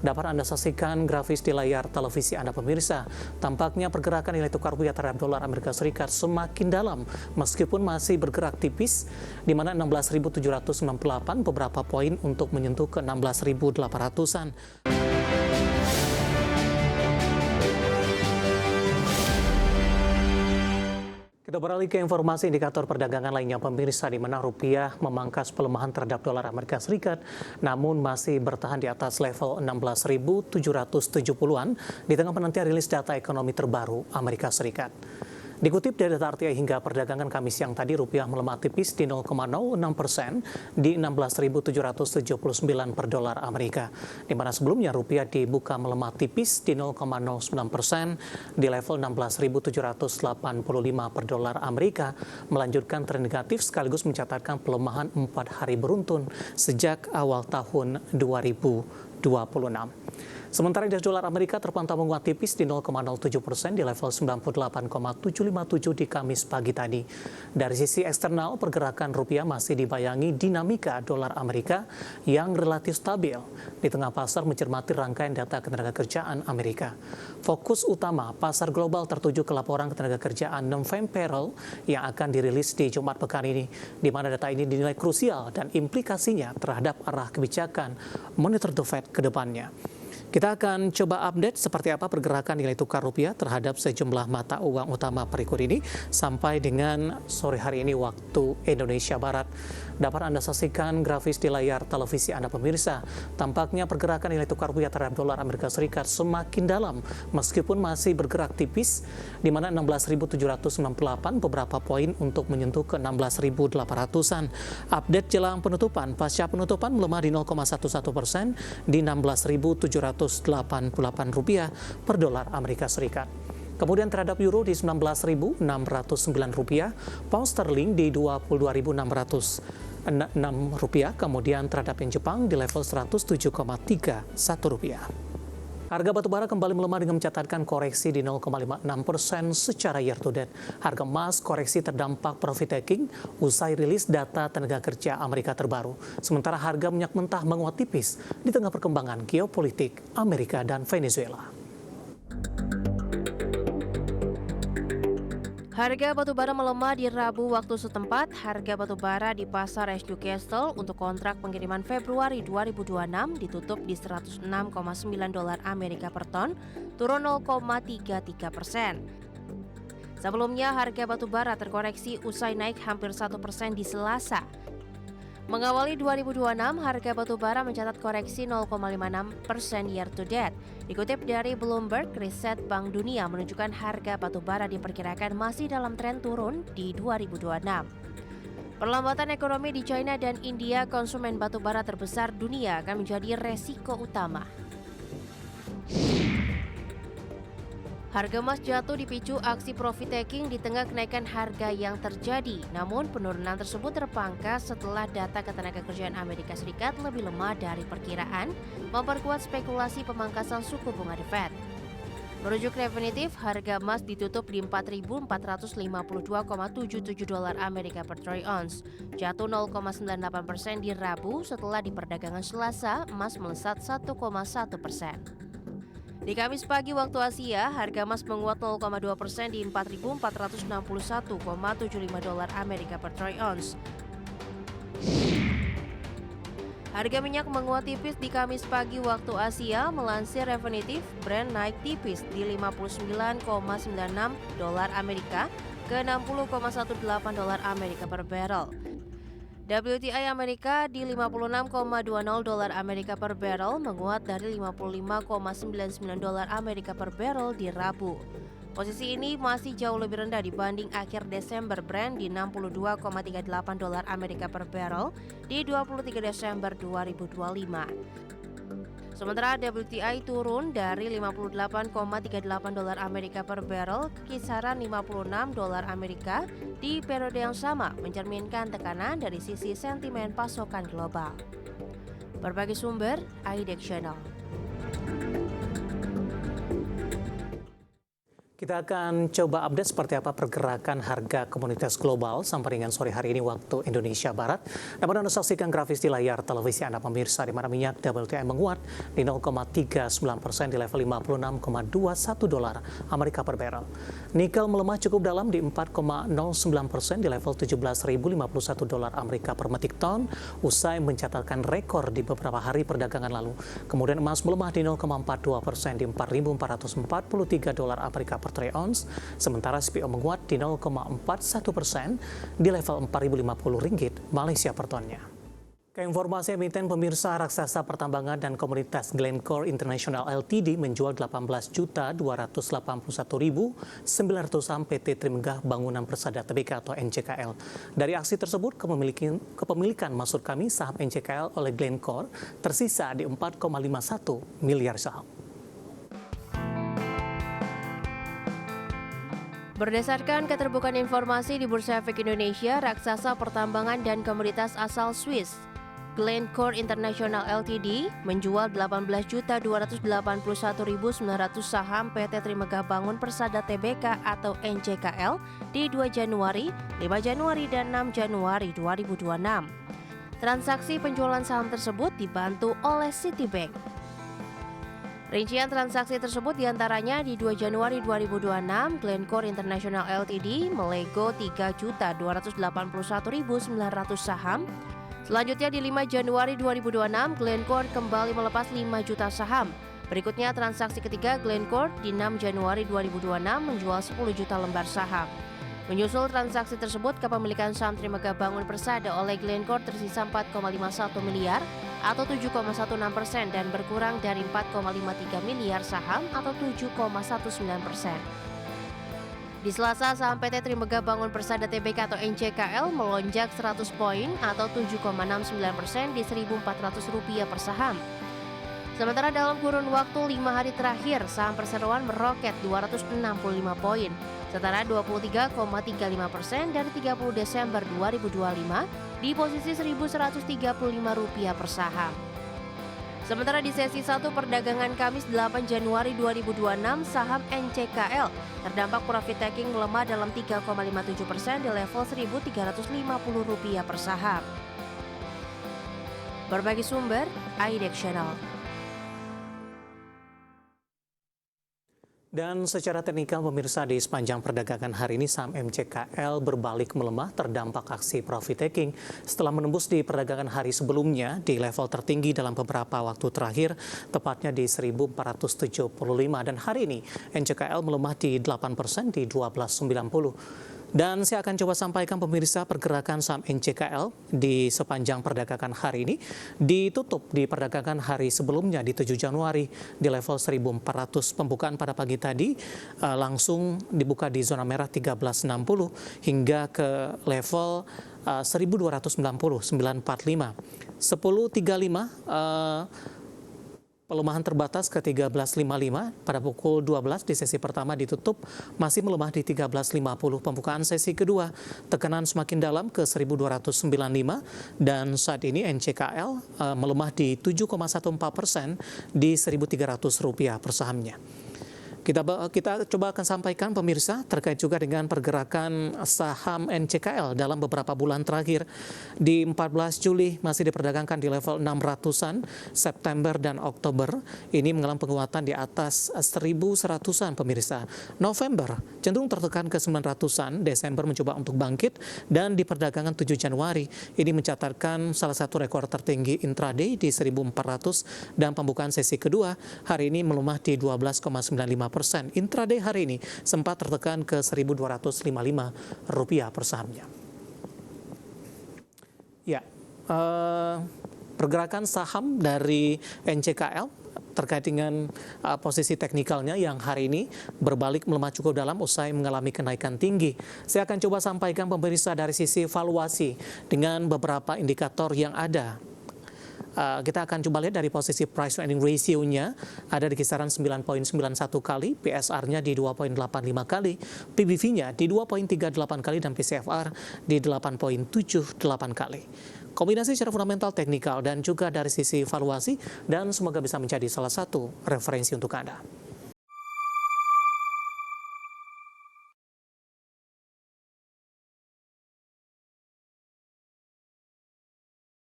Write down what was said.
Dapat Anda saksikan grafis di layar televisi Anda pemirsa. Tampaknya pergerakan nilai tukar rupiah terhadap dolar Amerika Serikat semakin dalam meskipun masih bergerak tipis di mana 16.798 beberapa poin untuk menyentuh ke 16.800-an. Kita beralih ke informasi indikator perdagangan lainnya pemirsa, di mana rupiah memangkas pelemahan terhadap dolar Amerika Serikat namun masih bertahan di atas level 16.770-an di tengah penantian rilis data ekonomi terbaru Amerika Serikat. Dikutip dari data RTI hingga perdagangan Kamis siang tadi, rupiah melemah tipis di 0,06% di 16.779 per dolar Amerika. Di mana sebelumnya rupiah dibuka melemah tipis di 0,09% di level 16.785 per dolar Amerika, melanjutkan tren negatif sekaligus mencatatkan pelemahan 4 hari beruntun sejak awal tahun 2026. Sementara indeks dolar Amerika terpantau menguat tipis di 0,07% di level 98,757 di Kamis pagi tadi. Dari sisi eksternal, pergerakan rupiah masih dibayangi dinamika dolar Amerika yang relatif stabil di tengah pasar mencermati rangkaian data ketenagakerjaan Amerika. Fokus utama pasar global tertuju ke laporan ketenagakerjaan non-farm payroll yang akan dirilis di Jumat pekan ini, di mana data ini dinilai krusial dan implikasinya terhadap arah kebijakan moneter The Fed ke depannya. Kita akan coba update seperti apa pergerakan nilai tukar rupiah terhadap sejumlah mata uang utama berikut ini sampai dengan sore hari ini waktu Indonesia Barat. Dapat Anda saksikan grafis di layar televisi Anda pemirsa. Tampaknya pergerakan nilai tukar rupiah terhadap dolar Amerika Serikat semakin dalam meskipun masih bergerak tipis di mana 16.798 beberapa poin untuk menyentuh ke 16.800-an. Update jelang penutupan, pasca penutupan melemah di 0,11% di 16.788 rupiah per dolar Amerika Serikat. Kemudian terhadap euro di 19.609 rupiah, pound sterling di 22.606 rupiah, kemudian terhadap yen Jepang di level 107,31 rupiah. Harga batubara kembali melemah dengan mencatatkan koreksi di 0,56% secara year to date. Harga emas koreksi terdampak profit taking usai rilis data tenaga kerja Amerika terbaru. Sementara harga minyak mentah menguat tipis di tengah perkembangan geopolitik Amerika dan Venezuela. Harga batubara melemah di Rabu waktu setempat. Harga batubara di pasar East Newcastle untuk kontrak pengiriman Februari 2026 ditutup di 106,9 dolar Amerika per ton, turun 0,33%. Sebelumnya harga batubara terkoreksi usai naik hampir 1% di Selasa. Mengawali 2026, harga batubara mencatat koreksi 0,56% year to date. Dikutip dari Bloomberg, riset Bank Dunia menunjukkan harga batubara diperkirakan masih dalam tren turun di 2026. Perlambatan ekonomi di China dan India, konsumen batubara terbesar dunia, akan menjadi resiko utama. Harga emas jatuh dipicu aksi profit taking di tengah kenaikan harga yang terjadi. Namun penurunan tersebut terpangkas setelah data ketenagakerjaan Amerika Serikat lebih lemah dari perkiraan, memperkuat spekulasi pemangkasan suku bunga The Fed. Merujuk Refinitiv, harga emas ditutup di 4.452,77 dolar Amerika per troy ounce, jatuh 0,98% di Rabu setelah di perdagangan Selasa emas melesat 1,1%. Di Kamis pagi waktu Asia, harga emas menguat 0,2% di 4.461,75 dolar Amerika per troy ounce. Harga minyak menguat tipis di Kamis pagi waktu Asia, melansir Refinitiv, Brent naik tipis di 59,96 dolar Amerika ke 60,18 dolar Amerika per barrel. WTI Amerika di 56,20 dolar Amerika per barrel, menguat dari 55,99 dolar Amerika per barrel di Rabu. Posisi ini masih jauh lebih rendah dibanding akhir Desember Brent di 62,38 dolar Amerika per barrel di 23 Desember 2025. Sementara WTI turun dari 58,38 dolar Amerika per barrel ke kisaran 56 dolar Amerika di periode yang sama, mencerminkan tekanan dari sisi sentimen pasokan global. Berbagai sumber, IDX Channel. Kita akan coba update seperti apa pergerakan harga komoditas global sampai dengan sore hari ini waktu Indonesia Barat. Dapat Anda saksikan grafis di layar televisi Anda pemirsa, di mana minyak WTI menguat di 0,39% di level 56,21 dolar Amerika per barrel. Nikel melemah cukup dalam di 4,09% di level 17.051 dolar Amerika per metric ton, usai mencatatkan rekor di beberapa hari perdagangan lalu. Kemudian emas melemah di 0,42% di 4.443 dolar Amerika per troy ounce, sementara CPO menguat di 0,41% di level Rp4.050 Malaysia per tonnya. Ke informasi emiten pemirsa, raksasa pertambangan dan komoditas Glencore International Ltd menjual 18.281.900 saham PT Trimegah Bangunan Persada Tbk atau NCKL. Dari aksi tersebut, kepemilikan maksud kami saham NCKL oleh Glencore tersisa di 4,51 miliar saham. Berdasarkan keterbukaan informasi di Bursa Efek Indonesia, raksasa pertambangan dan komoditas asal Swiss, Glencore International Ltd menjual 18.281.900 saham PT Trimegah Bangun Persada Tbk atau NCKL di 2 Januari, 5 Januari, dan 6 Januari 2026. Transaksi penjualan saham tersebut dibantu oleh Citibank. Rincian transaksi tersebut diantaranya di 2 Januari 2026, Glencore International Ltd melego 3.281.900 saham. Selanjutnya di 5 Januari 2026, Glencore kembali melepas 5 juta saham. Berikutnya transaksi ketiga, Glencore di 6 Januari 2026 menjual 10 juta lembar saham. Menyusul transaksi tersebut, kepemilikan saham Trimegah Bangun Persada oleh Glencore tersisa 4,51 miliar atau 7,16% dan berkurang dari 4,53 miliar saham atau 7,19%. Di Selasa, saham PT Trimegah Bangun Persada Tbk atau NCKL melonjak 100 poin atau 7,69% di Rp1.400 per saham. Sementara dalam kurun waktu 5 hari terakhir, saham perseroan meroket 265 poin, setara 23,35% dari 30 Desember 2025 di posisi Rp1.135 per saham. Sementara di sesi 1 perdagangan Kamis 8 Januari 2026, saham NCKL terdampak profit taking melemah dalam 3,57% di level Rp1.350 per saham. Berbagi sumber, IDEX Channel. Dan secara teknikal pemirsa, di sepanjang perdagangan hari ini saham MCKL berbalik melemah terdampak aksi profit taking setelah menembus di perdagangan hari sebelumnya di level tertinggi dalam beberapa waktu terakhir, tepatnya di 1475, dan hari ini NCKL melemah di 8% di 1290. Dan saya akan coba sampaikan pemirsa pergerakan saham NCKL di sepanjang perdagangan hari ini. Ditutup di perdagangan hari sebelumnya di 7 Januari di level 1400. Pembukaan pada pagi tadi langsung dibuka di zona merah 1360 hingga ke level 1290, 945. 1035 pelemahan terbatas ke 1355 pada pukul 12 di sesi pertama ditutup masih melemah di 1350. Pembukaan sesi kedua tekanan semakin dalam ke 1295 dan saat ini NCKL melemah di 7,14% di Rp1.300 per sahamnya. Kita coba akan sampaikan pemirsa terkait juga dengan pergerakan saham NCKL dalam beberapa bulan terakhir. Di 14 Juli masih diperdagangkan di level 600-an, September dan Oktober ini mengalami penguatan di atas 1.100-an pemirsa. November cenderung tertekan ke 900-an, Desember mencoba untuk bangkit, dan di perdagangan 7 Januari ini mencatatkan salah satu rekor tertinggi intraday di 1.400 dan pembukaan sesi kedua hari ini melemah di 12,95%. Intraday hari ini sempat tertekan ke Rp1.255 per sahamnya. Ya, pergerakan saham dari NCKL terkait dengan posisi teknikalnya yang hari ini berbalik melemah cukup dalam usai mengalami kenaikan tinggi. Saya akan coba sampaikan pemirsa dari sisi valuasi dengan beberapa indikator yang ada. Kita akan coba lihat dari posisi price to earning ratio-nya ada di kisaran 9,91 kali, PSR-nya di 2,85 kali, PBV-nya di 2,38 kali, dan PCFR di 8,78 kali. Kombinasi secara fundamental, teknikal, dan juga dari sisi valuasi, dan semoga bisa menjadi salah satu referensi untuk Anda.